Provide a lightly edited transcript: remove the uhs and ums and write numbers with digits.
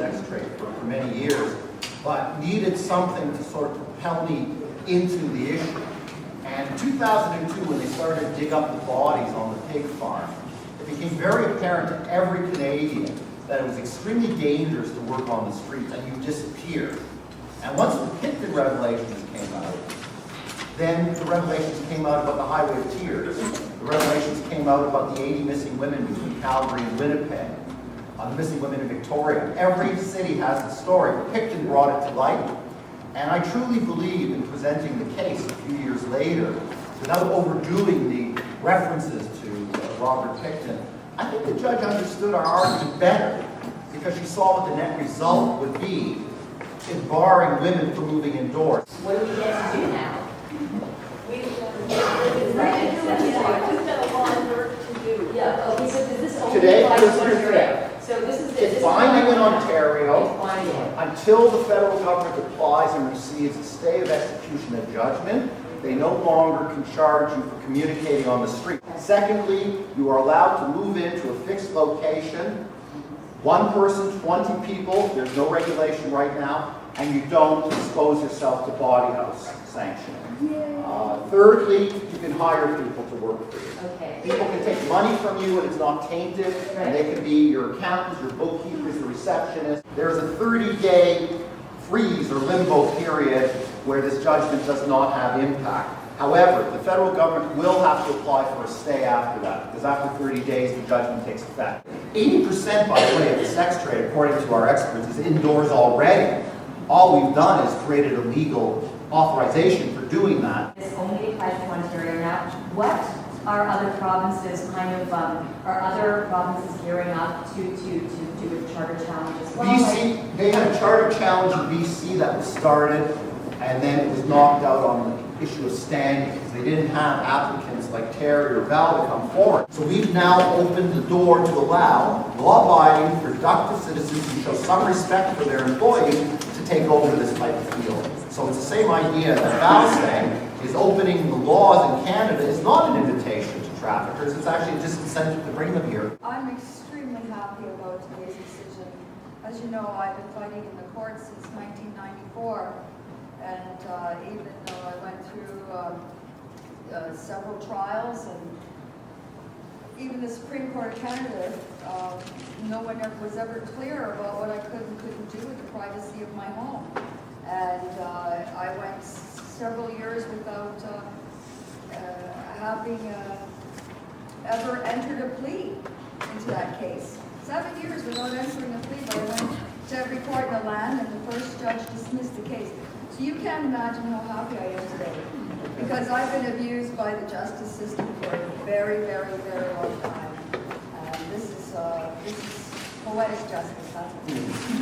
sex trade for many years, but needed something to sort of propel me into the issue. And in 2002, when they started to dig up the bodies on the pig farm, it became very apparent to every Canadian that it was extremely dangerous to work on the streets, and you disappeared. And once the Picton revelations came out, then the revelations came out about the Highway of Tears. The revelations came out about the 80 missing women between Calgary and Winnipeg, the missing women in Victoria. Every city has a story. Picton brought it to light. And I truly believe in presenting the case a few years later, without overdoing the references to Robert Picton. I think the judge understood our argument better because she saw what the net result would be in barring women from moving indoors. What do we get to do now? So this is it's binding in Ontario until the federal government applies and receives a stay of execution of judgment. They no longer can charge you for communicating on the street. Secondly, you are allowed to move into a fixed location. One person, 20 people, there's no regulation right now, and you don't expose yourself to body house sanctioning. Thirdly, you can hire people to work for you. Okay. People can take money from you and it's not tainted, and they can be your accountants, your bookkeepers, your receptionists. There's a 30-day freeze or limbo period where this judgment does not have impact. However, the federal government will have to apply for a stay after that, because after 30 days, the judgment takes effect. 80%, by the way, of the sex trade, according to our experts, is indoors already. All we've done is created a legal authorization for doing that. This only applies to Ontario now. What are other provinces are other provinces gearing up to do a charter challenge as well? BC, they had a charter challenge in BC that was started, and then it was knocked out on the issue of standing because they didn't have applicants like Terri or Val to come forward. So we've now opened the door to allow law-abiding, productive citizens who show some respect for their employees to take over this type of field. So it's the same idea that Val's saying, is opening the laws in Canada is not an invitation to traffickers, it's actually a disincentive to bring them here. I'm extremely happy about today's decision. As you know, I've been fighting in the courts since 1994, and even though I went through several trials, and even the Supreme Court of Canada, no one was ever clear about what I could and couldn't do with the privacy of my home. And I went several years without having ever entered a plea into that case. 7 years without entering a plea, but I went to every court in the land, and the first judge dismissed the case. So you can't imagine how happy I am today, because I've been abused by the justice system for a very, very, very long time. And this is poetic justice, that's what it is.